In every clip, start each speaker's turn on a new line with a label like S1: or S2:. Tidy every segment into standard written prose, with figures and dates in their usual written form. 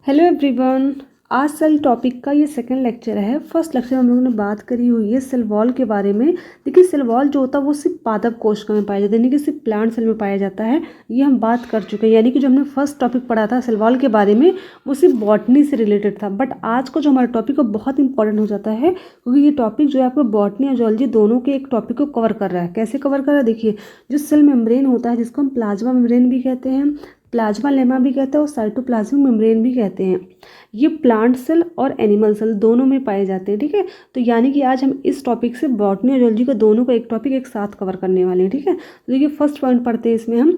S1: Hello everyone. आज cell topic का ये सेकंड लेक्चर है। फर्स्ट लेक्चर में हम लोगों ने बात करी हुई है सेल वॉल के बारे में। देखिए सेल वॉल जो होता है वो सिर्फ पादप कोशिका में पाया जाता है, यानी कि सिर्फ प्लांट सेल में पाया जाता है। ये हम बात कर चुके हैं, यानी कि जो हमने फर्स्ट टॉपिक पढ़ा था सेल वॉल के बारे में वो सिर्फ बॉटनी से रिलेटेड था। बट आज का जो हमारा टॉपिक है बहुत इंपॉर्टेंट हो जाता है, क्योंकि ये टॉपिक जो है आपको बॉटनी और जूलॉजी दोनों के एक टॉपिक को कवर कर रहा है। कैसे कवर कर रहा है? देखिए, जो सेल मेम्ब्रेन होता है जिसको हम प्लाज्मा मेम्ब्रेन भी कहते हैं, प्लाज्मा लेमा भी कहते हैं और साइटोप्लाज्मिक मेम्ब्रेन भी कहते हैं, ये प्लांट सेल और एनिमल सेल दोनों में पाए जाते हैं। ठीक है, तो यानी कि आज हम इस टॉपिक से बॉटनी और जूलॉजी को दोनों को एक टॉपिक एक साथ कवर करने वाले हैं। ठीक है, तो देखिए फर्स्ट पॉइंट पढ़ते हैं इसमें हम।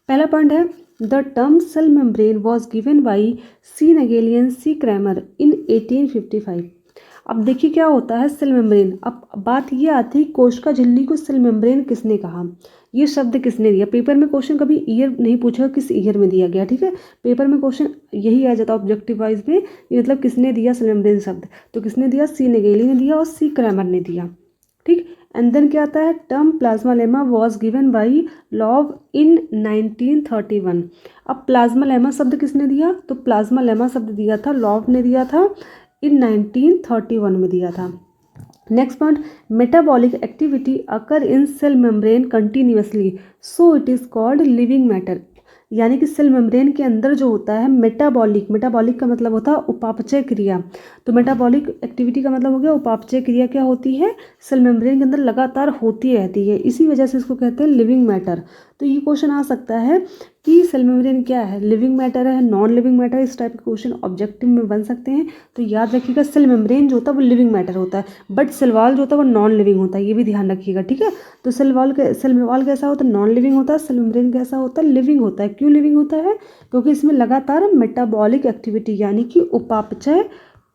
S1: पहला पॉइंट है the term cell membrane was given by C Nageli C Cramer in 1855। अब देखिए क्या होता है सेल मेम्ब्रेन। अब बात ये आती है कोशिका झिल्ली को सेल मेम्ब्रेन किसने कहा, ये शब्द किसने दिया। पेपर में क्वेश्चन कभी ईयर नहीं पूछा किस ईयर में दिया गया। ठीक है, पेपर में क्वेश्चन यही आ जाता है ऑब्जेक्टिव वाइज में, ये मतलब किसने दिया सेल मेम्ब्रेन शब्द। तो किसने दिया? सी नेगेली ने दिया और सी क्रैमर ने दिया। ठीक, एंड देन क्या आता है term plasmalemma was given by Plowe in 1931। अब प्लाज्मा लेमा शब्द किसने दिया? तो प्लाज्मा लेमा शब्द दिया था लॉव ने दिया था, इन 1931 में दिया था। Next point, metabolic activity occur in cell membrane continuously so it is called living matter. यानी कि सेल मेम्ब्रेन के अंदर जो होता है मेटाबॉलिक, मेटाबॉलिक का मतलब होता है उपापचय क्रिया। तो मेटाबॉलिक एक्टिविटी का मतलब हो गया उपापचय क्रिया क्या होती है, सेल मेम्ब्रेन के अंदर लगातार होती रहती है, इसी वजह से इसको कहते हैं लिविंग मैटर। तो ये क्वेश्चन आ सकता है कि सेल मेम्ब्रेन क्या है, लिविंग मैटर है, नॉन लिविंग मैटर, इस टाइप के क्वेश्चन ऑब्जेक्टिव में बन सकते हैं। तो याद रखिएगा सेल मेम्ब्रेन जो होता है वो लिविंग मैटर होता है, बट सेल वॉल जो होता है वो नॉन लिविंग होता है, ये भी ध्यान रखिएगा। ठीक है, तो सेल वॉल कैसा होता है? नॉन लिविंग होता है। सेल मेम्ब्रेन कैसा होता है? लिविंग होता है। क्यों लिविंग होता है? क्योंकि इसमें लगातार मेटाबॉलिक एक्टिविटी यानी कि उपापचय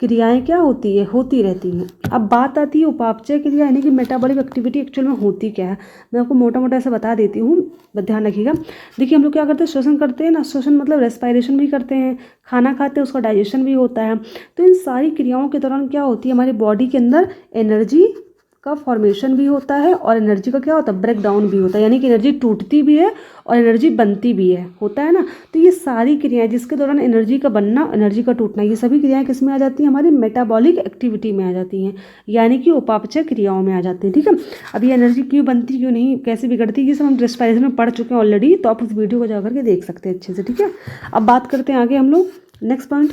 S1: क्रियाएं क्या होती है, होती रहती हैं। अब बात आती है उपापचय क्रिया यानी कि मेटाबॉलिक एक्टिविटी एक्चुअल में होती क्या है, मैं आपको मोटा मोटा ऐसा बता देती हूँ, ध्यान रखिएगा। देखिए हम लोग क्या करते हैं, श्वसन करते हैं ना, श्वसन मतलब रेस्पायरेशन भी करते हैं, खाना खाते हैं उसका डाइजेशन भी होता है। तो इन सारी क्रियाओं के दौरान क्या होती है, हमारी बॉडी के अंदर एनर्जी का फॉर्मेशन भी होता है और एनर्जी का क्या होता है, ब्रेक डाउन भी होता है, यानी कि एनर्जी टूटती भी है और एनर्जी बनती भी है, होता है ना। तो ये सारी क्रियाएं जिसके दौरान एनर्जी का बनना, एनर्जी का टूटना, ये सभी क्रियाएं किस में आ जाती हैं, हमारी मेटाबॉलिक एक्टिविटी में आ जाती हैं, यानी कि उपापचय क्रियाओं में आ जाती हैं। ठीक है, अब ये एनर्जी क्यों बनती क्यों नहीं, कैसे बिगड़ती, ये सब हम रेस्पिरेशन में पढ़ चुके हैं ऑलरेडी, तो आप उस वीडियो को जा करके देख सकते हैं अच्छे से। ठीक है, अब बात करते हैं आगे हम लोग। Next point,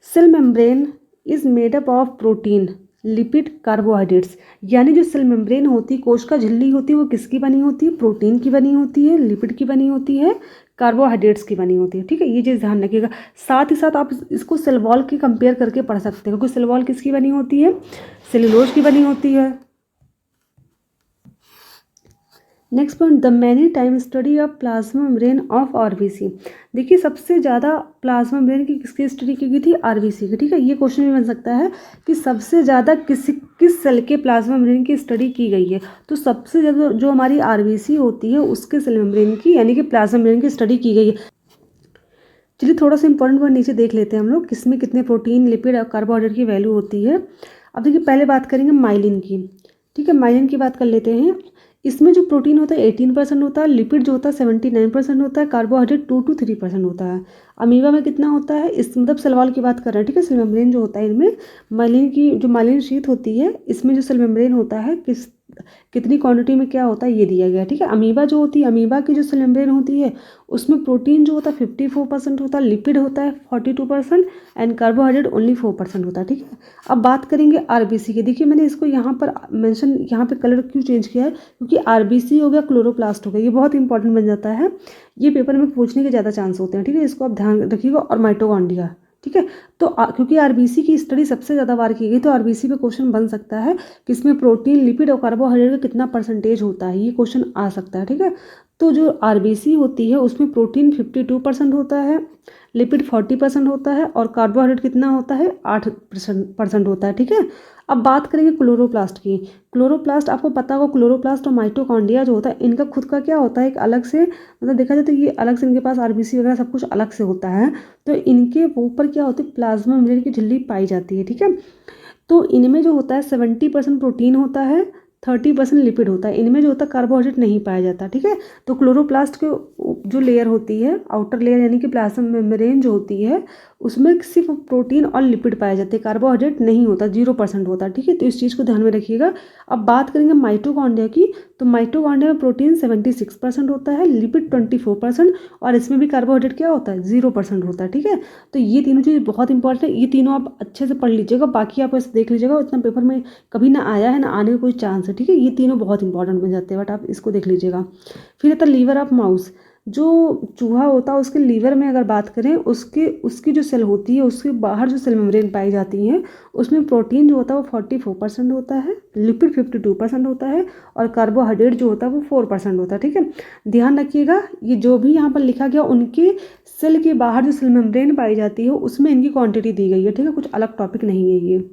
S1: cell membrane is made up of protein lipid carbohydrates. यानी जो सेल मेम्ब्रेन होती है, कोशिका झिल्ली होती है, वो किसकी बनी होती है? प्रोटीन की बनी होती है, लिपिड की बनी होती है, कार्बोहाइड्रेट्स की बनी होती है। ठीक है, ये चीज़ ध्यान रखिएगा। साथ ही साथ आप इसको सेल वॉल की कंपेयर करके पढ़ सकते हैं, क्योंकि सेल वॉल किसकी बनी होती है? सेलुलोज की बनी होती है। Next point, the many time study of plasma membrane of RBC. देखिए सबसे ज़्यादा प्लाज्मा मेम्ब्रेन की किसकी स्टडी की गई थी? आरबीसी की। ठीक है, ये क्वेश्चन भी बन सकता है कि सबसे ज़्यादा किस सेल के प्लाज्मा मेम्ब्रेन की स्टडी की गई है। तो सबसे ज़्यादा जो हमारी आरबीसी होती है उसके सेल मेम्ब्रेन की यानी कि प्लाज्मा मेम्ब्रेन की स्टडी की गई है। चलिए थोड़ा सा इंपॉर्टेंट वर्ड नीचे देख लेते हैं हम लोग, किसमें कितने प्रोटीन, लिपिड और कार्बोहाइड्रेट की वैल्यू होती है। अब देखिए पहले बात करेंगे माइलिन की। ठीक है, माइलिन की बात कर लेते हैं। इसमें जो प्रोटीन होता है 18% होता है, लिपिड जो होता है 79% होता है, कार्बोहाइड्रेट 2 to 3% होता है। अमीबा में कितना होता है, इस मतलब सेल वॉल की बात कर रहे हैं। ठीक है, सेल मेम्ब्रेन जो होता है इनमें माइलिन की जो माइलिन शीथ होती है, इसमें जो सेल मेम्ब्रेन होता है कितनी क्वांटिटी में क्या होता है ये दिया गया है। ठीक है, अमीबा जो होती है, अमीबा की जो सेल मेम्ब्रेन होती है उसमें प्रोटीन जो होता है 54% होता है, लिपिड होता है 42% एंड कार्बोहाइड्रेट ओनली 4% होता है। ठीक है, अब बात करेंगे आरबीसी की। देखिए मैंने इसको यहाँ पर मेंशन, यहाँ पे कलर क्यों चेंज किया है, क्योंकि आरबीसी हो गया, क्लोरोप्लास्ट हो गया, ये बहुत इंपॉर्टेंट बन जाता है, ये पेपर में पूछने के ज़्यादा चांस होते हैं। ठीक है, इसको आप ध्यान रखिएगा। और माइटोकॉन्ड्रिया। ठीक है, तो क्योंकि आरबीसी की स्टडी सबसे ज़्यादा बार की गई, तो आरबीसी पे क्वेश्चन बन सकता है कि इसमें प्रोटीन, लिपिड और कार्बोहाइड्रेट का कितना परसेंटेज होता है, ये क्वेश्चन आ सकता है। ठीक है, तो जो आरबीसी होती है उसमें प्रोटीन 52% होता है, लिपिड 40% होता है और कार्बोहाइड्रेट कितना होता है? 8% होता है। ठीक है, अब बात करेंगे क्लोरोप्लास्ट की। क्लोरोप्लास्ट आपको पता होगा, क्लोरोप्लास्ट और माइटोकॉन्ड्रिया जो होता है इनका खुद का क्या होता है, एक अलग से, मतलब देखा जाए तो ये अलग से, इनके पास आरबीसी वगैरह सब कुछ अलग से होता है। तो इनके ऊपर क्या होती है, प्लाज्मा मेम्ब्रेन की झिल्ली पाई जाती है। ठीक है, तो इनमें जो होता है 70% प्रोटीन होता है, 30% लिपिड होता है। इनमें जो होता है कार्बोहाइड्रेट नहीं पाया जाता, ठीक है। तो क्लोरोप्लास्ट के जो लेयर होती है, आउटर लेयर यानी कि प्लाज्मा मेम्ब्रेन जो होती है, उसमें सिर्फ प्रोटीन और लिपिड पाए जाते हैं, कार्बोहाइड्रेट नहीं होता, 0% होता है, ठीक है। तो इस चीज़ को ध्यान में रखिएगा। अब बात करेंगे माइटोकॉन्ड्रिया की, तो माइटोकॉन्ड्रिया में प्रोटीन 76% होता है, लिपिड 24%, और इसमें भी कार्बोहाइड्रेट क्या होता है, 0% होता है, ठीक है। तो ये तीनों चीज़ बहुत इंपॉर्टेंट है, ये तीनों आप अच्छे से पढ़ लीजिएगा, बाकी आप ऐसे देख लीजिएगा, इतना पेपर में कभी ना आया है ना आने का कोई चांस है, ठीक है। ये तीनों बहुत इंपॉर्टेंट बन जाते हैं, बट आप इसको देख लीजिएगा। फिर आता है लीवर ऑफ माउस। जो चूहा होता है उसके लीवर में अगर बात करें, उसकी जो सेल होती है, उसके बाहर जो सेल मेम्ब्रेन पाई जाती हैं, उसमें प्रोटीन जो होता है वो 44% होता है, लिपिड 52% होता है, और कार्बोहाइड्रेट जो होता है वो 4% होता है, ठीक है। ध्यान रखिएगा, ये जो भी यहाँ पर लिखा गया उनके सेल के बाहर जो सेल मेम्ब्रेन पाई जाती है उसमें इनकी क्वांटिटी दी गई है, ठीक है। कुछ अलग टॉपिक नहीं है ये।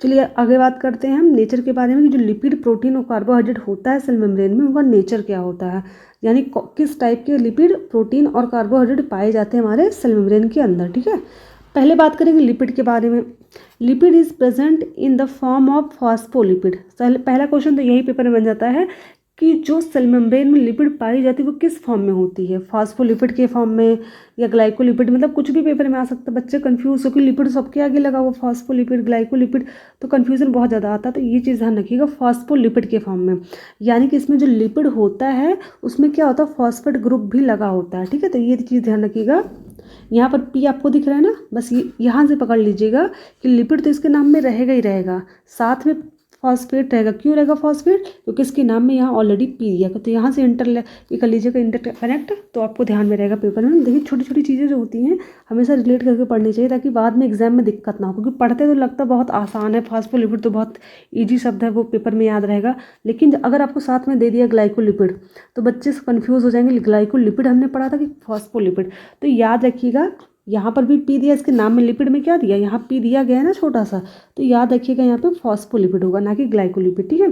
S1: चलिए आगे बात करते हैं हम नेचर के बारे में कि जो लिपिड, प्रोटीन और कार्बोहाइड्रेट होता है सेल मेम्ब्रेन में, उनका नेचर क्या होता है, यानी किस टाइप के लिपिड, प्रोटीन और कार्बोहाइड्रेट पाए जाते हैं हमारे सेल मेम्ब्रेन के अंदर, ठीक है। पहले बात करेंगे लिपिड के बारे में। Lipid is present in the form of phospholipid. पहला क्वेश्चन तो यही पेपर में बन जाता है कि जो सेल मेम्ब्रेन में लिपिड पाई जाती है वो किस फॉर्म में होती है, फॉस्फोलिपिड के फॉर्म में या ग्लाइकोलिपिड, मतलब कुछ भी पेपर में आ सकता है। बच्चे कंफ्यूज हो कि लिपिड सबके आगे लगा हुआ, फॉस्फोलिपिड, ग्लाइकोलिपिड, तो कंफ्यूजन बहुत ज़्यादा आता है। तो ये चीज़ ध्यान रखिएगा, फॉस्फोलिपिड के फॉर्म में, यानी कि इसमें जो लिपिड होता है उसमें क्या होता है, फॉस्फेट ग्रुप भी लगा होता है, ठीक है। तो ये चीज़ ध्यान रखिएगा। यहाँ पर पी आपको दिख रहा है ना, बस ये यहाँ से पकड़ लीजिएगा कि लिपिड तो इसके नाम में रहेगा ही रहेगा, साथ में फॉस्फेट रहेगा। क्यों रहेगा फॉस्फेट, क्योंकि इसके नाम में यहाँ ऑलरेडी पी दिया, तो यहाँ से ये कर लीजिएगा इंटर कनेक्ट, तो आपको ध्यान में रहेगा पेपर में। देखिए छोटी छोटी चीज़ें जो होती हैं हमेशा रिलेट करके पढ़नी चाहिए, ताकि बाद में एग्जाम में दिक्कत ना हो, क्योंकि पढ़ते तो लगता बहुत आसान है, फॉस्फोलिपिड तो बहुत ईजी शब्द है, वो पेपर में याद रहेगा। लेकिन अगर आपको साथ में दे दिया ग्लाइकोलिपिड तो बच्चे कन्फ्यूज़ हो जाएंगे, ग्लाइकोलिपिड हमने पढ़ा था कि फॉस्फोलिपिड। तो याद रखिएगा, यहाँ पर भी पी दिया, इसके नाम में लिपिड में क्या दिया, यहाँ पी दिया गया है ना छोटा सा, तो याद रखिएगा यहाँ पे फॉस्फोलिपिड होगा, ना कि ग्लाइकोलिपिड, ठीक है।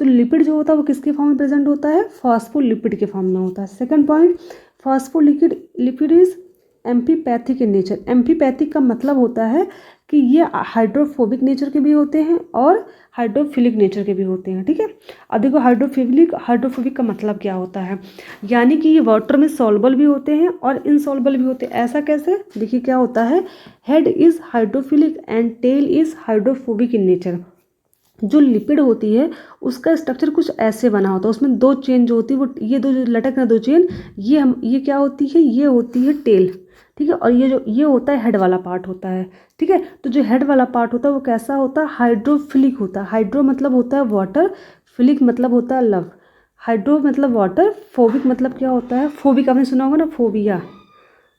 S1: तो लिपिड जो होता है वो किसके फॉर्म में प्रेजेंट होता है, फॉस्फोलिपिड के फॉर्म में होता है। Second point, phospholipid is amphipathic in nature. Amphipathic का मतलब होता है कि ये हाइड्रोफोबिक नेचर के भी होते हैं और हाइड्रोफिलिक नेचर के भी होते हैं, ठीक है। अब देखो हाइड्रोफोबिक का मतलब क्या होता है, यानी कि ये वाटर में सॉल्युबल भी होते हैं और इनसॉल्युबल भी होते हैं। ऐसा कैसे, देखिए क्या होता है, head is hydrophilic and tail is hydrophobic in nature. जो लिपिड होती है उसका स्ट्रक्चर कुछ ऐसे बना होता है, उसमें दो चेन जो होती है, वो ये दो जो लटक रहे दो चेन, ये क्या होती है, ये होती है टेल, ठीक है। और ये होता है हेड वाला पार्ट होता है, ठीक है। तो जो हेड वाला पार्ट होता है वो कैसा होता है, हाइड्रोफिलिक होता है। हाइड्रो मतलब होता है वाटर, फिलिक मतलब होता है लव। हाइड्रो मतलब वाटर, फोबिक मतलब क्या होता है, फोबिक आपने सुना होगा ना, फोबिया,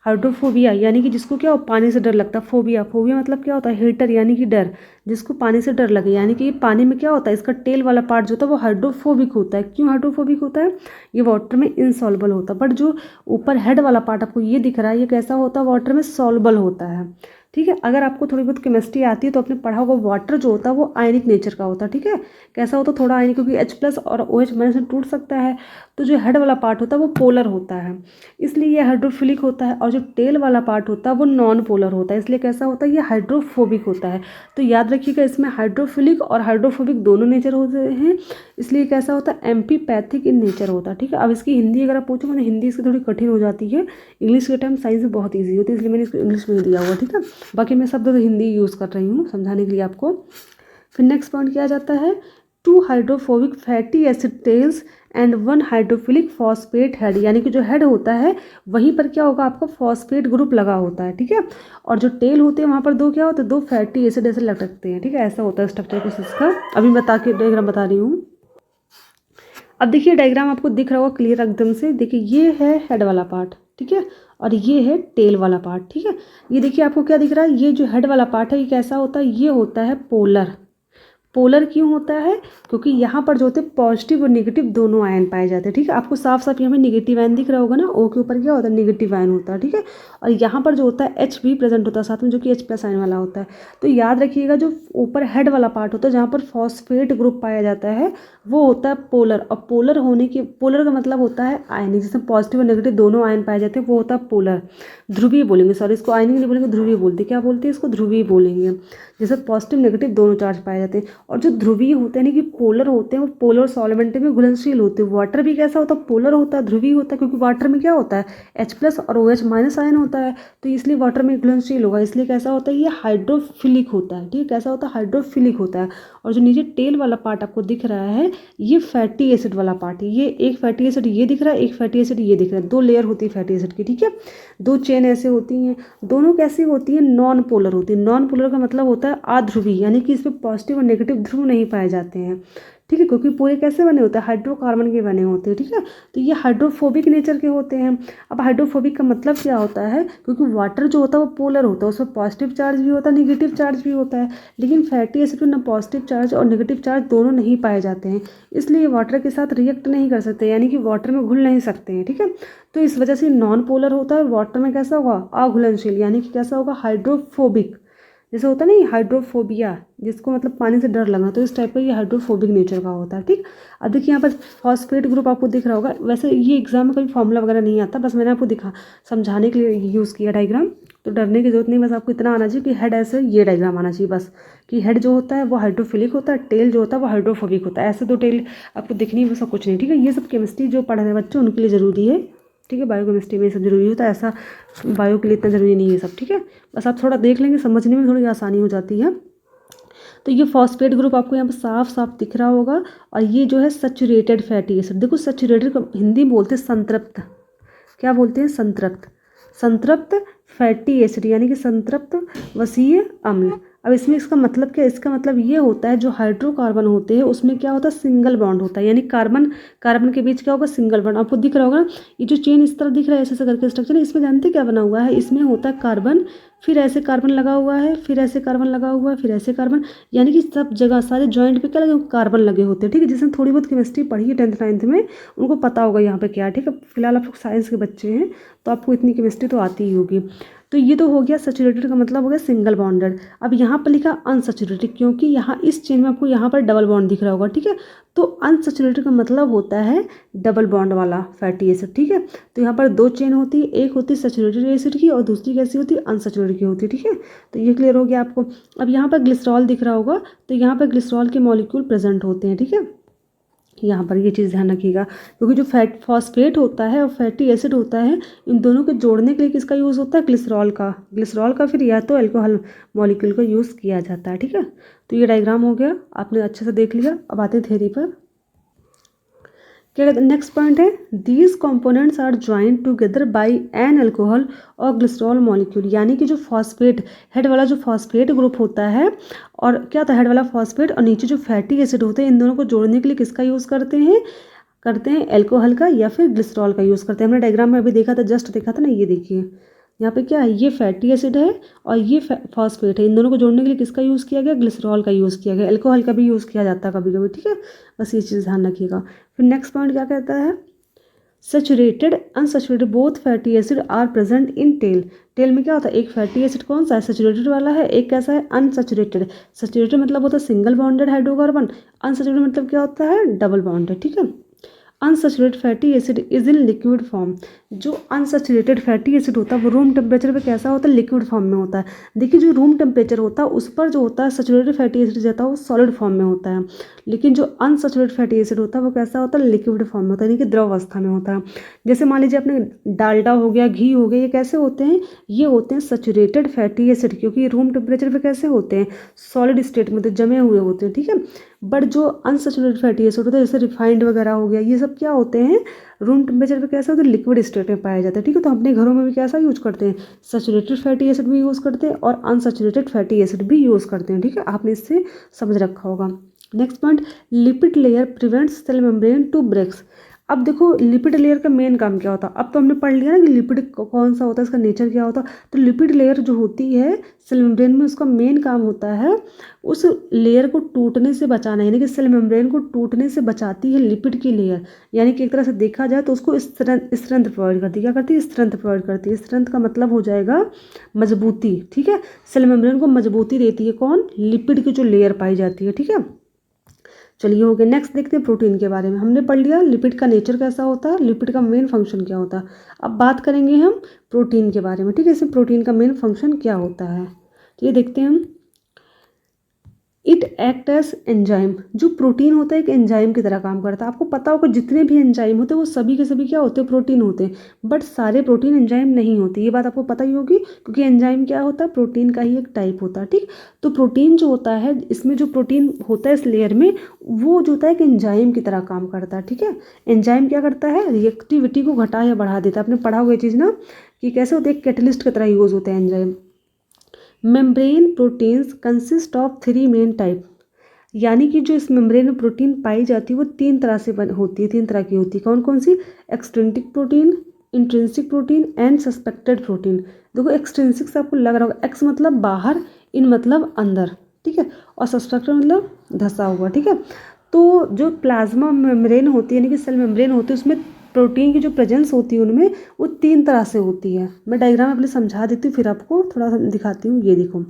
S1: हाइड्रोफोबिया यानी कि जिसको क्या हो, पानी से डर लगता है। फोबिया मतलब क्या होता है, हेटर यानी कि डर, जिसको पानी से डर लगे, यानी कि ये पानी में क्या होता है, इसका टेल वाला पार्ट जो होता है वो हाइड्रोफोबिक होता है। क्यों हाइड्रोफोबिक होता है, ये वाटर में इनसॉल्युबल होता है। बट जो ऊपर हेड वाला पार्ट आपको ये दिख रहा है, ये कैसा होता है, वाटर में सॉल्युबल होता है, ठीक है। अगर आपको थोड़ी बहुत केमिस्ट्री आती है तो आपने पढ़ा होगा, वाटर जो होता है वो आयनिक नेचर का होता है, ठीक है। कैसा होता है, थोड़ा आयनिक, क्योंकि H+ और OH माइनस से टूट सकता है। तो जो हेड वाला पार्ट होता है वो पोलर होता है, इसलिए ये हाइड्रोफिलिक होता है। और जो टेल वाला पार्ट होता है वो नॉन पोलर होता है, इसलिए कैसा होता है, ये हाइड्रोफोबिक होता है। तो याद रखिएगा, इसमें हाइड्रोफिलिक और हाइड्रोफोबिक दोनों नेचर होते हैं, इसलिए कैसा होता है, एम्फीपैथिक इन नेचर होता है, ठीक है। अब इसकी हिंदी अगर आप पूछो, तो हिंदी इसकी थोड़ी कठिन हो जाती है, इंग्लिश के टाइम साइंस में बहुत ईजी होती है, इसलिए मैंने इसको इंग्लिश में दिया हुआ, ठीक है। बाकी मैं शब्द तो हिंदी यूज़ कर रही हूँ समझाने के लिए आपको। फिर नेक्स्ट पॉइंट क्या जाता है, 2 hydrophobic fatty acid tails and 1 hydrophilic phosphate head, यानी कि जो हेड होता है वहीं पर क्या होगा, आपका फॉस्फेट ग्रुप लगा होता है, ठीक है। और जो टेल होते हैं वहाँ पर दो क्या होते हैं, 2 फैटी एसिड ऐसे लटकते हैं, ठीक है। ऐसा होता है स्ट्रक्चर कुछ इसका, अभी बता के डायग्राम बता रही हूँ। अब देखिए डायग्राम आपको दिख रहा होगा क्लियर एकदम से, देखिए ये है हेड वाला पार्ट, ठीक है, और ये है टेल वाला पार्ट, ठीक है। ये देखिए आपको क्या दिख रहा है, ये जो हेड वाला पार्ट है ये कैसा होता है, ये होता है पोलर। पोलर क्यों होता है, क्योंकि यहाँ पर जो होते हैं पॉजिटिव और नेगेटिव दोनों आयन पाए जाते हैं, ठीक है। आपको साफ साफ यहाँ पे नेगेटिव आयन दिख रहा होगा ना, O के ऊपर क्या होता है, नेगेटिव आयन होता है, ठीक है। और यहाँ पर जो होता है H भी प्रेजेंट होता है साथ में, जो कि H+ आयन वाला होता है। तो याद रखिएगा, जो ऊपर हेड वाला पार्ट होता है जहाँ पर फॉस्फेट ग्रुप पाया जाता है वो होता है पोलर। और पोलर का मतलब होता है आयनिक, जिसमें पॉजिटिव और नेगेटिव दोनों आयन पाए जाते हैं, वो होता है पोलर। ध्रुवीय बोलेंगे, सॉरी इसको आयनिक नहीं बोलेंगे, ध्रुवीय बोलते, क्या बोलते हैं इसको, ध्रुवीय बोलेंगे, जैसे पॉजिटिव नेगेटिव दोनों चार्ज पाए जाते हैं। और जो ध्रुवीय होते हैं यानी कि पोलर होते हैं वो पोलर सॉल्वेंट में घुलनशील होते हैं। वाटर भी कैसा होता है, पोलर होता है, ध्रुवीय होता है, क्योंकि वाटर में क्या होता है H+ और OH- आयन होता है, तो इसलिए वाटर में घुलनशील होगा, इसलिए कैसा होता है ये हाइड्रोफिलिक होता है। ठीक है, कैसा होता है हाइड्रोफिलिक होता है। और जो नीचे टेल वाला पार्ट आपको दिख रहा है ये फैटी एसिड वाला पार्ट है, ये एक फैटी एसिड ये दिख रहा है, एक फैटी एसिड ये दिख रहा है, 2 लेयर होती है फैटी एसिड की। ठीक है, 2 चेन ऐसे होती हैं, दोनों कैसी होती है नॉन पोलर होती है। नॉन पोलर का मतलब होता है अध्रुवी, यानी कि इसमें पॉजिटिव और नेगेटिव ध्रुव नहीं पाए जाते हैं। ठीक है, क्योंकि पूरे कैसे बने होते हैं हाइड्रोकार्बन के बने होते हैं। ठीक है, तो ये हाइड्रोफोबिक नेचर के होते हैं। अब हाइड्रोफोबिक का मतलब क्या होता है, क्योंकि वाटर जो होता है वो पोलर होता है, उसमें पॉजिटिव चार्ज भी होता है नेगेटिव चार्ज भी होता है, लेकिन फैटी एसिड में ना पॉजिटिव चार्ज और नेगेटिव चार्ज दोनों नहीं पाए जाते हैं, इसलिए वाटर के साथ रिएक्ट नहीं कर सकते, यानी कि वाटर में घुल नहीं सकते हैं। ठीक है, तो इस वजह से नॉन पोलर होता है और वाटर में कैसा होगा अघुलनशील, यानी कि कैसा होगा हाइड्रोफोबिक। जैसे होता है ना हाइड्रोफोबिया, जिसको मतलब पानी से डर लगना, तो इस टाइप का ये हाइड्रोफोबिक नेचर का होता है। ठीक, अब देखिए यहाँ पर फॉस्फेट ग्रुप आपको दिख रहा होगा। वैसे ये एग्जाम में कभी फॉर्मूला वगैरह नहीं आता, बस मैंने आपको समझाने के लिए यूज़ किया डायग्राम, तो डरने की जरूरत नहीं, बस आपको इतना आना चाहिए कि हेड ऐसे ये डायग्राम आना चाहिए बस, कि हेड जो होता है वो हाइड्रोफिलिक होता है, टेल जो होता है वो हाइड्रोफोबिक होता है। ऐसे 2 टेल आपको दिखनी है, सब कुछ नहीं। ठीक है, ये सब केमिस्ट्री जो पढ़ रहे हैं बच्चे उनके लिए ज़रूरी है। ठीक है, बायोकेमिस्ट्री में ये सब जरूरी होता है, ऐसा बायो के लिए इतना ज़रूरी नहीं है सब। ठीक है, बस आप थोड़ा देख लेंगे, समझने में थोड़ी आसानी हो जाती है। तो ये फॉस्फेट ग्रुप आपको यहाँ पर साफ साफ दिख रहा होगा। और ये जो है सैचुरेटेड फैटी एसिड, देखो सैचुरेटेड को हिंदी में बोलते हैं संतृप्त, क्या बोलते हैं संतृप्त, संतृप्त फैटी एसिड, यानी कि संतृप्त वसीय अम्ल। अब इसमें इसका मतलब क्या, इसका मतलब ये होता है जो हाइड्रोकार्बन होते हैं उसमें क्या होता है सिंगल बॉन्ड होता है, यानी कार्बन कार्बन के बीच क्या होगा सिंगल बॉन्ड। आपको दिख रहा होगा ये जो चेन इस तरह दिख रहा है ऐसे करके स्ट्रक्चर, इसमें जानते क्या बना हुआ है, इसमें होता है कार्बन, फिर ऐसे कार्बन लगा हुआ है, फिर ऐसे कार्बन लगा हुआ है, फिर ऐसे कार्बन, यानी कि सब जगह सारे जॉइंट पे क्या लगे कार्बन लगे होते हैं। ठीक है, जिसने थोड़ी बहुत केमिस्ट्री पढ़ी है 10th 9th में उनको पता होगा यहाँ पे क्या है। ठीक है, फिलहाल आप लोग साइंस के बच्चे हैं तो आपको इतनी केमिस्ट्री तो आती ही होगी। तो ये तो हो गया सैचुरेटेड का मतलब हो गया सिंगल बॉन्डेड। अब यहाँ पर लिखा अनसैचुरेटेड, क्योंकि यहाँ इस चेन में आपको यहाँ पर डबल बॉन्ड दिख रहा होगा। ठीक है, तो अनसैचुरेटेड का मतलब होता है डबल बॉन्ड वाला फैटी एसिड। ठीक है, तो यहाँ पर 2 चेन होती है, एक होती है सैचुरेटेड एसिड की और दूसरी कैसी होती है अनसैचुरेटेड की होती है। ठीक है, तो ये क्लियर हो गया आपको। अब यहाँ पर ग्लिसरॉल दिख रहा होगा, तो यहाँ पर ग्लिसरॉल के मॉलिक्यूल प्रेजेंट होते हैं। ठीक है, यहाँ पर ये चीज़ ध्यान रखिएगा, क्योंकि जो फॉस्फेट होता है और फैटी एसिड होता है इन दोनों के जोड़ने के लिए किसका यूज़ होता है ग्लिसरॉल का फिर या तो अल्कोहल मॉलिक्यूल का यूज़ किया जाता है। ठीक है, तो ये डायग्राम हो गया, आपने अच्छे से देख लिया। अब आते हैं थ्योरी पर। क्या कहते हैं नेक्स्ट पॉइंट है these components are joined together by an alcohol और ग्लिसरॉल मॉलिक्यूल, यानी कि जो फॉस्फेट हेड वाला जो फॉस्फेट ग्रुप होता है और क्या होता है हेड वाला फॉस्फेट और नीचे जो फैटी एसिड होते हैं इन दोनों को जोड़ने के लिए किसका यूज़ करते हैं अल्कोहल का या फिर ग्लिसरॉल का यूज़ करते हैं। हमने डायग्राम में अभी देखा था, जस्ट देखा था ना, ये देखिए यहाँ पे क्या है ये फैटी एसिड है और ये फॉस्फेट है, इन दोनों को जोड़ने के लिए किसका यूज़ किया गया ग्लिसरॉल का यूज़ किया गया, अल्कोहल का भी यूज़ किया जाता है कभी कभी। ठीक है, बस ये चीज़ ध्यान रखिएगा। फिर नेक्स्ट पॉइंट क्या कहता है saturated unsaturated both fatty acid are present in tail. Tail में क्या होता है एक फैटी एसिड कौन सा है सैचुरेटेड वाला है, एक कैसा है अनसैचुरेटेड। सैचुरेटेड मतलब होता है सिंगल बॉन्डेड हाइड्रोकार्बन, अनसैचुरेटेड मतलब क्या होता है डबल बॉन्डेड। ठीक है, unsaturated fatty acid is in liquid form, जो अनसैचुरेटेड फैटी एसिड होता है वो रूम टेम्परेचर पे कैसा होता है लिक्विड फॉर्म में होता है। देखिए जो रूम टेम्परेचर होता है उस पर जो होता है सैचुरेटेड फैटी एसिड जाता है वो सॉलिड फॉर्म में होता है, लेकिन जो अनसैचुरेटेड फैटी एसिड होता है वो कैसा होता है लिक्विड फॉर्म में होता है, यानी कि द्रव अवस्था में होता है। जैसे मान लीजिए अपने डालडा हो गया घी हो गया, ये कैसे होते हैं ये होते हैं सैचुरेटेड फैटी एसिड, क्योंकि रूम टेम्परेचर पे कैसे होते हैं सॉलिड स्टेट में जमे हुए होते हैं। ठीक है, बट जो अनसैचुरेटेड फैटी एसिड होता है जैसे रिफाइंड वगैरह हो गया ये सब क्या होते हैं रूम टेम्परेचर पे कैसे होते हैं लिक्विड स्टेट में पाया जाता है। ठीक है, तो अपने घरों में भी कैसा यूज करते हैं सैचुरेटेड फैटी एसिड भी यूज़ करते हैं और अनसैचुरेटेड फैटी एसिड भी यूज़ करते हैं। ठीक है, आपने इससे समझ रखा होगा। Next point lipid layer prevents cell membrane to breaks. अब देखो लिपिड लेयर का मेन काम क्या होता है, अब तो हमने पढ़ लिया ना कि लिपिड कौन सा होता है इसका नेचर क्या होता है। तो लिपिड लेयर जो होती है सेल मेम्ब्रेन में उसका मेन काम होता है उस लेयर को टूटने से बचाना, यानी कि सेल मेम्ब्रेन को टूटने से बचाती है लिपिड की लेयर, यानी कि एक तरह से देखा जाए तो उसको स्ट्रेंथ प्रोवाइड करती है। क्या करती है स्ट्रेंथ प्रोवाइड करती है, स्ट्रेंथ का मतलब हो जाएगा मजबूती। ठीक है, सेल मेम्ब्रेन को मजबूती देती है कौन लिपिड की जो लेयर पाई जाती है। ठीक है, चलिए हो गया। नेक्स्ट देखते हैं प्रोटीन के बारे में, हमने पढ़ लिया लिपिड का नेचर कैसा होता है लिपिड का मेन फंक्शन क्या होता है। अब बात करेंगे हम प्रोटीन के बारे में। ठीक है, इसमें प्रोटीन का मेन फंक्शन क्या होता है तो ये देखते हैं हम। It act as enzyme. जो प्रोटीन होता है एक एंजाइम की तरह काम करता है। आपको पता होगा जितने भी एंजाइम होते हैं वो सभी के सभी क्या होते हैं, प्रोटीन होते हैं, बट सारे प्रोटीन एंजाइम नहीं होते। ये बात आपको पता ही होगी, क्योंकि एंजाइम क्या होता है, प्रोटीन का ही एक टाइप होता है। ठीक, तो प्रोटीन जो होता है, इसमें जो प्रोटीन होता है इस लेयर में, वो जो होता है एक एंजाइम की तरह काम करता है। ठीक है, एंजाइम क्या करता है, रिएक्टिविटी को घटा या बढ़ा देता है। आपने पढ़ा हुआ चीज़ ना कि कैसे होते हैं, कैटलिस्ट की तरह यूज होते हैं enzyme. Membrane proteins consist of 3 main type. यानी कि जो इस मेम्ब्रेन में प्रोटीन पाई जाती है वो 3 तरह से होती है, 3 तरह की होती है। कौन कौन सी, extrinsic protein, intrinsic protein and suspected protein. देखो एक्सट्रिंसिक से आपको लग रहा होगा, एक्स मतलब बाहर, इन मतलब अंदर, ठीक है, और सस्पेक्टेड मतलब धंसा हुआ। ठीक है, तो जो प्लाज्मा मेम्ब्रेन होती है यानी कि सेल मेम्ब्रेन होती है, उसमें प्रोटीन की जो प्रेजेंस होती है उनमें वो 3 तरह से होती है। मैं डायग्राम अपने समझा देती हूँ, फिर आपको थोड़ा सा दिखाती हूँ। ये देखो,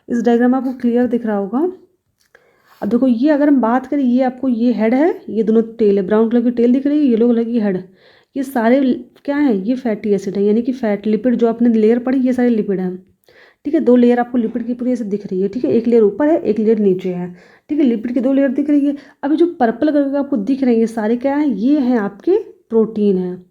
S1: इस डायग्राम में आपको क्लियर दिख रहा होगा। अब देखो ये अगर हम बात करें, ये आपको ये हेड है, ये दोनों टेल है, ब्राउन कलर की टेल दिख रही है, येलो कलर की हेड। ये सारे क्या है, ये फैटी एसिड है, यानी कि फैट लिपिड जो आपने लेयर पढ़ी, ये सारे लिपिड हैं। ठीक है, 2 लेयर आपको लिपिड की पूरी ऐसे दिख रही है। ठीक है, एक लेयर ऊपर है, एक लेयर नीचे है। ठीक है, लिपिड की 2 लेयर दिख रही है। अभी जो पर्पल कलर का आपको दिख रहे हैं, ये सारे क्या है, ये हैं आपके प्रोटीन हैं।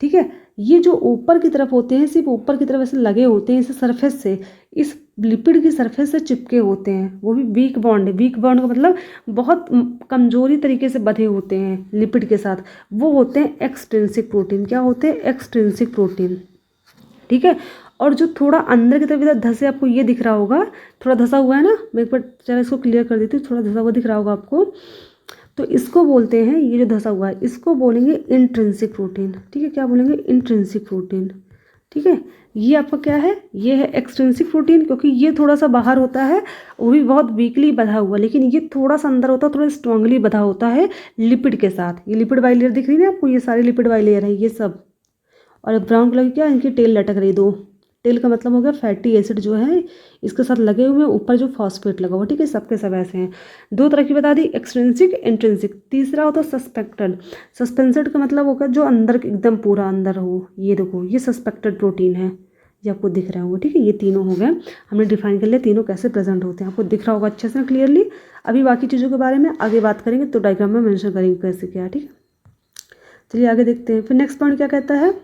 S1: ठीक है, ये जो ऊपर की तरफ होते हैं, सिर्फ ऊपर की तरफ ऐसे लगे होते हैं, इस सरफेस से, इस लिपिड की सरफेस से चिपके होते हैं, वो भी वीक बॉन्ड है। वीक बॉन्ड का मतलब बहुत कमजोरी तरीके से बंधे होते हैं लिपिड के साथ, वो होते हैं एक्सट्रिंसिक प्रोटीन। क्या होते हैं, एक्सट्रिंसिक प्रोटीन। ठीक है, और जो थोड़ा अंदर की तरफ इधर धसे, आपको ये दिख रहा होगा, थोड़ा धसा हुआ है ना, मैं एक बार चलो इसको क्लियर कर देती हूँ, थोड़ा धसा हुआ दिख रहा होगा आपको, तो इसको बोलते हैं, ये जो धसा हुआ है इसको बोलेंगे इंट्रिंसिक प्रोटीन। ठीक है, क्या बोलेंगे, इंट्रिंसिक प्रोटीन। ठीक है, ये आपका क्या है, ये है एक्सट्रिंसिक प्रोटीन, क्योंकि ये थोड़ा सा बाहर होता है, वो भी बहुत वीकली बंधा हुआ, लेकिन ये थोड़ा सा अंदर होता है, थोड़ा स्ट्रांगली बंधा होता है लिपिड के साथ। ये लिपिड वाली लेयर दिख रही है ना आपको, ये सारी लिपिड वाली लेयर है ये सब। और ब्राउन कलर की क्या, इनकी टेल लटक रही, 2 टेल का मतलब हो गया फैटी एसिड जो है इसके साथ लगे हुए, ऊपर जो फॉस्फेट लगा हुआ। ठीक है, सबके सब ऐसे हैं। 2 तरह की बता दी, एक्सट्रिंसिक, इंट्रिंसिक। तीसरा होता है सस्पेक्टेड। सस्पेंसेड का मतलब होगा जो अंदर एकदम पूरा अंदर हो। ये देखो, ये सस्पेक्टेड प्रोटीन है, ये आपको दिख रहा होगा। ठीक है, ये तीनों हो गए, हमने डिफाइन कर लिया तीनों कैसे प्रेजेंट होते हैं, आपको दिख रहा होगा अच्छे से क्लियरली। अभी बाकी चीज़ों के बारे में आगे बात करेंगे, तो डायग्राम में मेंशन करेंगे कैसे क्या। ठीक है, चलिए आगे देखते हैं। फिर नेक्स्ट पॉइंट क्या कहता है,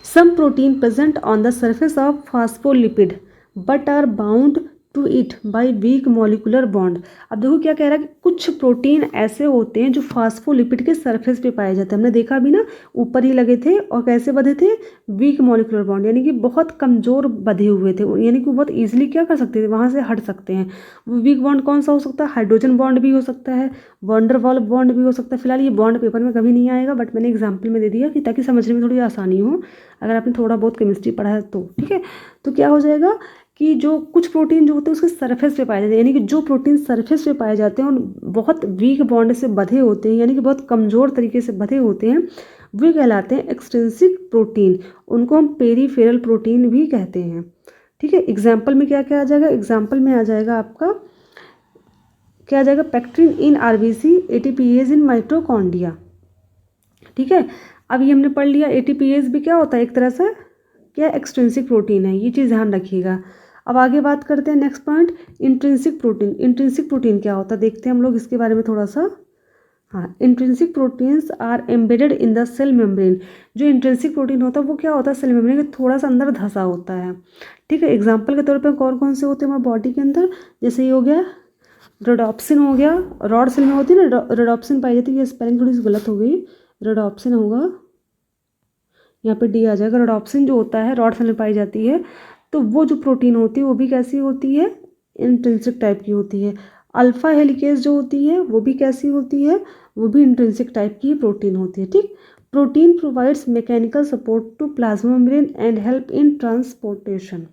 S1: some protein present on the surface of phospholipid but are bound to it by weak molecular bond। अब देखो क्या कह रहा है कि कुछ प्रोटीन ऐसे होते हैं जो फास्फोलिपिड के सरफेस पे पाए जाते हैं। हमने देखा भी ना, ऊपर ही लगे थे और कैसे बंधे थे, वीक मॉलिकुलर बॉन्ड, यानी कि बहुत कमज़ोर बंधे हुए थे, यानी कि बहुत ईजिली क्या कर सकते थे, वहाँ से हट सकते हैं। वो वीक बॉन्ड कौन सा हो सकता है, हाइड्रोजन बॉन्ड भी हो सकता है, वंडरवॉल बॉन्ड भी हो सकता है। फिलहाल ये बॉन्ड पेपर में कभी नहीं आएगा, बट मैंने एग्जाम्पल में दे दिया कि ताकि समझने में थोड़ी आसानी हो, अगर आपने थोड़ा बहुत केमिस्ट्री पढ़ा है तो। ठीक है, तो क्या हो जाएगा कि जो कुछ प्रोटीन जो होते हैं उसके सरफेस पे पाए जाते हैं, यानी कि जो प्रोटीन सरफेस पे पाए जाते हैं और बहुत वीक बॉन्ड से बंधे होते हैं, यानी कि बहुत कमज़ोर तरीके से बंधे होते हैं, वे कहलाते हैं एक्सट्रिंसिक प्रोटीन। उनको हम पेरीफेरल प्रोटीन भी कहते हैं। ठीक है, एग्जाम्पल में क्या क्या आ जाएगा, एग्जाम्पल में आ जाएगा आपका क्या आ जाएगा, spectrin in RBC, ATPase in mitochondria. ठीक है, अब ये हमने पढ़ लिया, एटीपीएज भी क्या होता है, एक तरह से क्या एक्सट्रिंसिक प्रोटीन है, ये चीज़ ध्यान रखिएगा। अब आगे बात करते हैं next point, intrinsic protein. Intrinsic protein क्या होता है देखते हैं हम लोग इसके बारे में थोड़ा सा। हाँ, intrinsic proteins are embedded in the cell membrane. जो इंट्रिंसिक प्रोटीन होता है वो क्या होता है, सेल मेम्ब्रेन के थोड़ा सा अंदर धंसा होता है। ठीक है, एग्जाम्पल के तौर पर कौन कौन से होते हैं हमारे बॉडी के अंदर, जैसे ये हो गया रोडोप्सिन हो गया, रॉड सेल में होती है ना रोडोप्सिन पाई जाती है, ये स्पेलिंग थोड़ी सी गलत हो गई, रोडोप्सिन होगा, यहाँ पे डी आ जाएगा। रोडोप्सिन जो होता है रॉड सेल में पाई जाती है, तो वो जो प्रोटीन होती है वो भी कैसी होती है, इंट्रिंसिक टाइप की होती है। अल्फा हेलिकेज जो होती है वो भी कैसी होती है, वो भी इंट्रिंसिक टाइप की प्रोटीन होती है। ठीक, protein provides mechanical support to plasma membrane and help in transportation.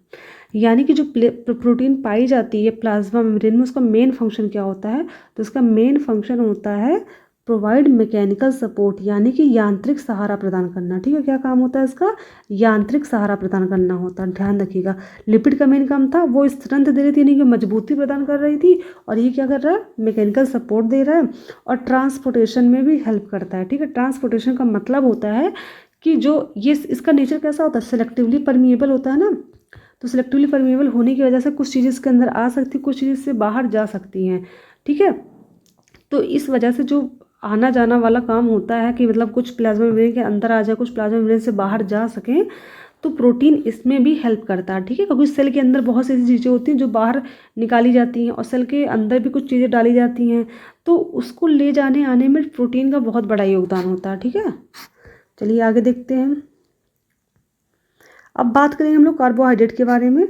S1: यानी कि जो प्रोटीन पाई जाती है प्लाज्मा मेम्ब्रेन में, उसका मेन फंक्शन क्या होता है, तो उसका मेन फंक्शन होता है प्रोवाइड मैकेनिकल सपोर्ट, यानी कि यांत्रिक सहारा प्रदान करना। ठीक है, क्या काम होता है इसका, यांत्रिक सहारा प्रदान करना होता है, ध्यान रखिएगा। लिपिड का मेन काम था, वो स्ट्रेंथ दे रही थी, यानी कि मजबूती प्रदान कर रही थी, और ये क्या कर रहा है, मैकेनिकल सपोर्ट दे रहा है और ट्रांसपोर्टेशन में भी हेल्प करता है। ठीक है, ट्रांसपोर्टेशन का मतलब होता है कि जो ये इसका नेचर कैसा होता है, सेलेक्टिवली परमिएबल होता है ना, तो सिलेक्टिवली परमिएबल होने की वजह से कुछ चीज़ें इसके अंदर आ सकती, कुछ चीज़ें इससे बाहर जा सकती हैं, ठीक है। तो इस वजह से जो आना जाना वाला काम होता है कि मतलब कुछ प्लाज्मा मेम्ब्रेन के अंदर आ जाए, कुछ प्लाज्मा मेम्ब्रेन से बाहर जा सकें, तो प्रोटीन इसमें भी हेल्प करता है, ठीक है। क्योंकि सेल के अंदर बहुत सी ऐसी चीज़ें होती हैं जो बाहर निकाली जाती हैं और सेल के अंदर भी कुछ चीज़ें डाली जाती हैं, तो उसको ले जाने आने में प्रोटीन का बहुत बड़ा योगदान होता है, ठीक है। चलिए आगे देखते हैं। अब बात करेंगे हम लोग कार्बोहाइड्रेट के बारे में।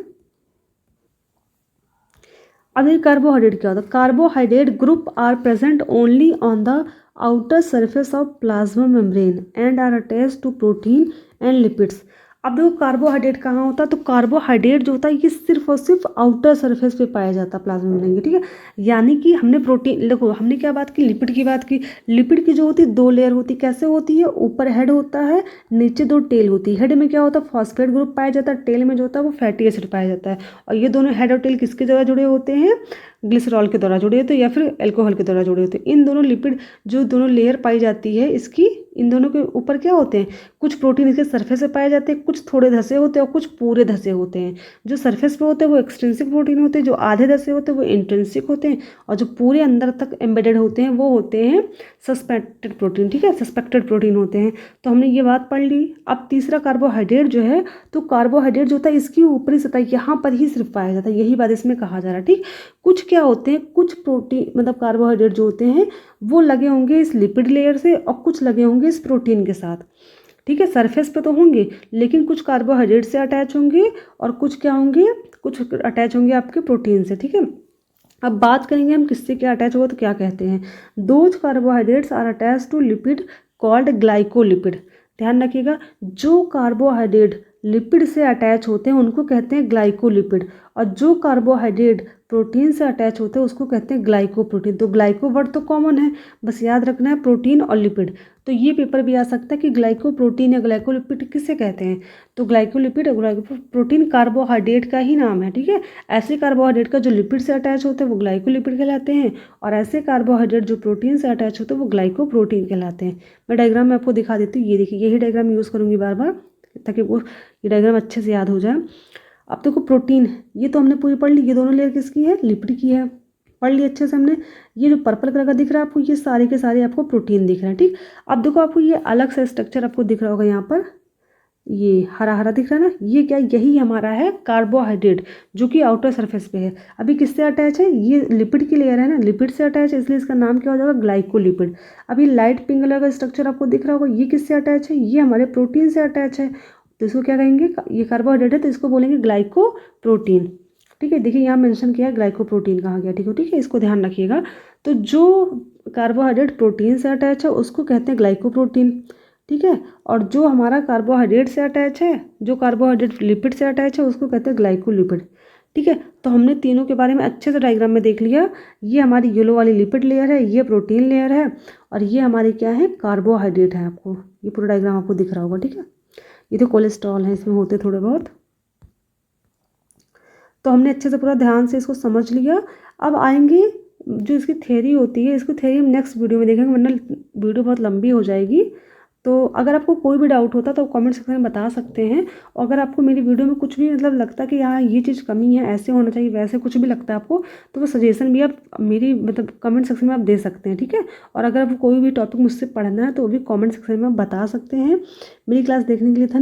S1: अब ये कार्बोहाइड्रेट क्या होता है? Carbohydrate group are present only on the outer surface of plasma membrane and are attached to protein and lipids. अब देखो कार्बोहाइड्रेट कहाँ होता है, तो कार्बोहाइड्रेट जो होता है ये सिर्फ और सिर्फ आउटर सरफेस पे पाया जाता है प्लाज्मा मेम्ब्रेन के, ठीक है। यानी कि हमने प्रोटीन, देखो हमने क्या बात की, लिपिड की बात की। लिपिड की जो होती है 2 लेयर होती है, कैसे होती है? ऊपर हेड होता है, नीचे 2 टेल होती है। हेड में क्या होता है? फॉस्फेट ग्रुप पाया जाता है, टेल में जो होता है वो फैटी एसिड पाया जाता है। और ये दोनों हेड और टेल किसके द्वारा जुड़े होते हैं? ग्लिसरॉल के द्वारा जुड़े होते हैं या फिर अल्कोहल के द्वारा जुड़े होते हैं। इन दोनों लिपिड जो दोनों लेयर पाई जाती है इसकी, इन दोनों के ऊपर क्या होते हैं? कुछ प्रोटीन इसके सरफेस पे पाए जाते हैं, कुछ थोड़े धसे होते हैं और कुछ पूरे धसे होते हैं। जो सरफेस पे होते हैं वो एक्सट्रिंसिक प्रोटीन होते हैं, जो आधे धसे होते हैं वो इंट्रिंसिक होते हैं, और जो पूरे अंदर तक एम्बेडेड होते हैं वो होते हैं सस्पेक्टेड प्रोटीन, ठीक है, सस्पेक्टेड प्रोटीन होते हैं। तो हमने ये बात पढ़ ली। अब तीसरा कार्बोहाइड्रेट जो है, तो कार्बोहाइड्रेट जो होता है इसकी ऊपरी सतह यहाँ पर ही सिर्फ पाया जाता है, यही बात इसमें कहा जा रहा है, ठीक। कुछ क्या होते हैं, कुछ प्रोटीन मतलब कार्बोहाइड्रेट जो होते हैं वो लगे होंगे इस लिपिड लेयर से और कुछ लगे होंगे इस प्रोटीन के साथ, ठीक है। सरफेस पे तो होंगे लेकिन कुछ कार्बोहाइड्रेट से अटैच होंगे और कुछ क्या होंगे, कुछ अटैच होंगे आपके प्रोटीन से, ठीक है। अब बात करेंगे हम किससे क्या अटैच होगा, तो क्या कहते हैं, those carbohydrates are attach to lipid called glycolipid. ध्यान रखिएगा, जो कार्बोहाइड्रेट लिपिड से अटैच होते हैं उनको कहते हैं ग्लाइकोलिपिड, और जो कार्बोहाइड्रेट प्रोटीन से अटैच होते हैं उसको कहते हैं ग्लाइकोप्रोटीन। तो ग्लाइको वर्ड तो कॉमन है, बस याद रखना है प्रोटीन और लिपिड। तो ये पेपर भी आ सकता है कि ग्लाइकोप्रोटीन या ग्लाइकोलिपिड किसे कहते हैं, तो ग्लाइकोलिपिड और ग्लाइकोप्रोटीन कार्बोहाइड्रेट का ही नाम है, ठीक है। ऐसे कार्बोहाइड्रेट का जो लिपिड से अटैच होते हैं वो ग्लाइकोलिपिड कहलाते हैं, और ऐसे कार्बोहाइड्रेट जो प्रोटीन से अटैच होते हैं वो ग्लाइकोप्रोटीन कहलाते हैं। मैं डायग्राम में आपको दिखा देती हूँ, ये देखिए यही डायग्राम यूज़ करूँगी बार बार ताकि वो ये डायग्राम अच्छे से याद हो जाए। अब देखो प्रोटीन, ये तो हमने पूरी पढ़ ली, ये दोनों लेयर किसकी है, लिपिड की है, पढ़ ली अच्छे से हमने। ये जो पर्पल कलर का दिख रहा है आपको, ये सारे के सारे आपको प्रोटीन दिख रहे हैं, ठीक। अब देखो आपको ये अलग से स्ट्रक्चर आपको दिख रहा होगा, यहाँ पर ये हरा हरा दिख रहा है ना, ये क्या, यही हमारा है कार्बोहाइड्रेट जो कि आउटर सरफेस पे है। अभी किससे अटैच है, ये लिपिड की लेयर है ना, लिपिड से अटैच है, इसलिए इसका नाम क्या हो जाएगा, ग्लाइकोलिपिड। अभी लाइट पिंक कलर का स्ट्रक्चर आपको दिख रहा होगा, ये किससे अटैच है, ये हमारे प्रोटीन से अटैच है, तो इसको क्या कहेंगे, ये कार्बोहाइड्रेट है तो इसको बोलेंगे ग्लाइकोप्रोटीन, ठीक है। देखिए यहाँ मेंशन किया है ग्लाइकोप्रोटीन कहा गया, ठीक है, इसको ध्यान रखिएगा। तो जो कार्बोहाइड्रेट प्रोटीन से अटैच है उसको कहते हैं ग्लाइकोप्रोटीन, ठीक है। और जो हमारा कार्बोहाइड्रेट से अटैच है, जो कार्बोहाइड्रेट लिपिड से अटैच है उसको कहते हैं ग्लाइकोलिपिड, ठीक है। तो हमने तीनों के बारे में अच्छे से डायग्राम में देख लिया। ये हमारी येलो वाली लिपिड लेयर है, ये प्रोटीन लेयर है, और ये हमारी क्या है, कार्बोहाइड्रेट है। आपको ये पूरा डायग्राम आपको दिख रहा होगा, ठीक है। ये तो कोलेस्ट्रॉल है, इसमें होते थोड़े बहुत। तो हमने अच्छे से पूरा ध्यान से इसको समझ लिया। अब आएंगे जो इसकी थ्योरी होती है, इसकी थ्योरी हम नेक्स्ट वीडियो में देखेंगे वरना वीडियो बहुत लंबी हो जाएगी। तो अगर आपको कोई भी डाउट होता तो कमेंट सेक्शन में बता सकते हैं, और अगर आपको मेरी वीडियो में कुछ भी मतलब लगता कि हाँ ये चीज़ कमी है, ऐसे होना चाहिए, वैसे कुछ भी लगता है आपको, तो वो सजेशन भी आप मेरी मतलब कमेंट सेक्शन में आप दे सकते हैं, ठीक है। और अगर आपको कोई भी टॉपिक मुझसे पढ़ना है तो वो भी कमेंट सेक्शन में आप बता सकते हैं। मेरी क्लास देखने के लिए धन्यवाद।